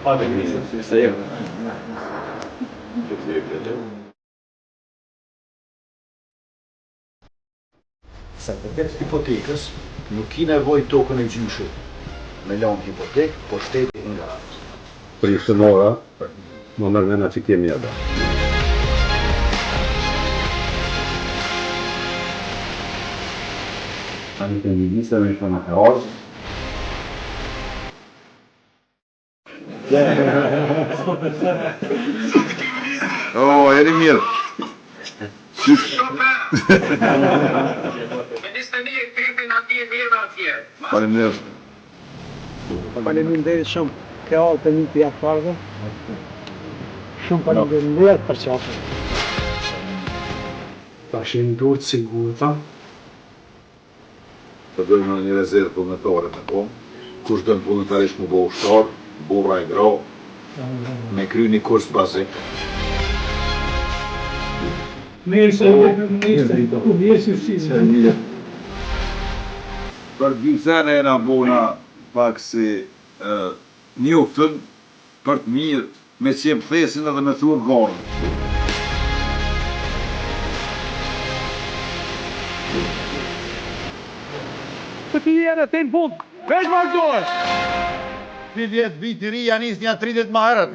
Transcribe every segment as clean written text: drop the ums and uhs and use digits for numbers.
Se jo. Sa përket hipotekës, nuk ki nevojë tokën e gjyshit me lanë hipotekë, po shteti nga garantës. Për ishte mora, më mërmena që kemi atë. Tani të një njëse me shpëna të orë. O, eri mirë. Faleminderit. Faleminderit shumë. Ke ardhur të një të jakfarëve. Shumë faleminderit për çfarë. Tashin duhet sigurta. Të dojmë në një rezervë punëtore me kom. Kush dojmë punëtarisht më bo ushtar, burra e gra, me kry një kurs bazik. Mirë se ushqizë. Për gjysene e nga bona pak si njoftën për të mirë me qemë thesin edhe me thurë varën. Të ti jenë të në fund, veç vazhdojë! 30 vit i ri janë isë një 30 ma herët.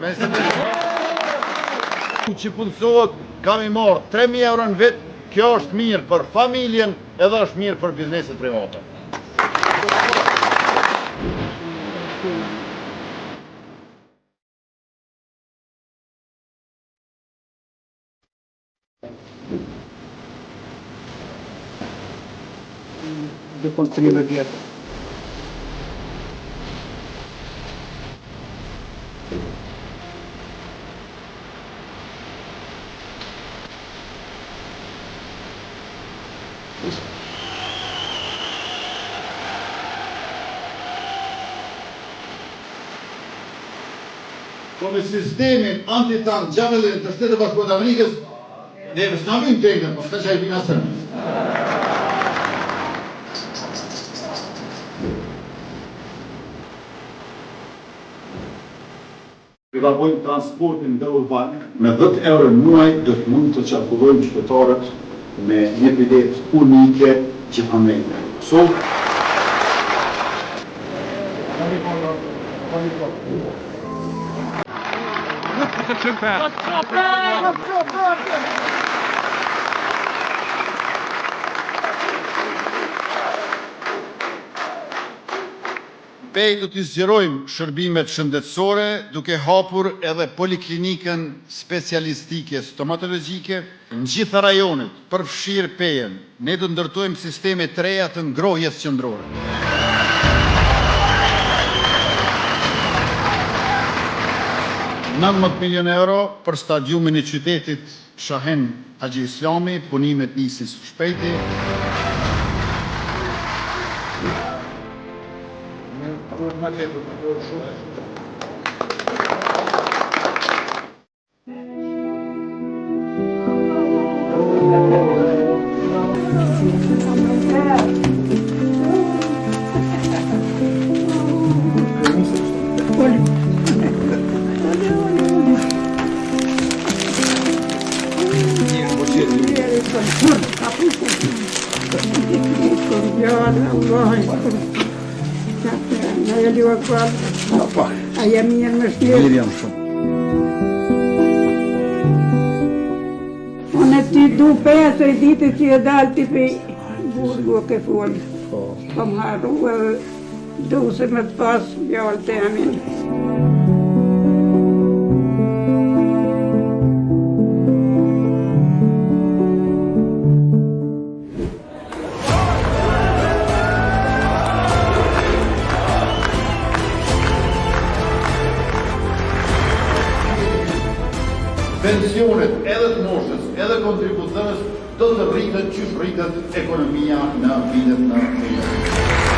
Që punësohet kam i marë 3.000 euro në vit, kjo është mirë për familjen edhe është mirë për bizneset private. Dhe kontrime vjetë. Po me sistemin antitank Javelin të Shtetit Bashkuar të Amerikës, ne s'na mynë tejnë, po s'ka qaj pina sërë. Privatojmë transportin dhe urban, me 10 euro në muaj do të mund të qarkullojmë qytetarët me një bilet unike gjithandejnë. Do t'i zgjerojmë shërbimet shëndetësore duke hapur edhe poliklinikën specialistike stomatologjike në gjitha rajonet, përfshirë Pejen. Ne do ndërtojmë sisteme të reja të ngrohjes qendrore. €19 milion për stadiumin e qytetit Shahen Haxhi Islami, punimet nisin së shpejti. A jam mirë më shtirë. Mirë jam shumë. Unë ti du pesë e ditë që e dalë ti pe burgu ke folë. Po më harru edhe du se me të pas bjallë të amin. Pensionet edhe të moshës, edhe kontributës, do të rritët që rritët ekonomia në vitet në vitet.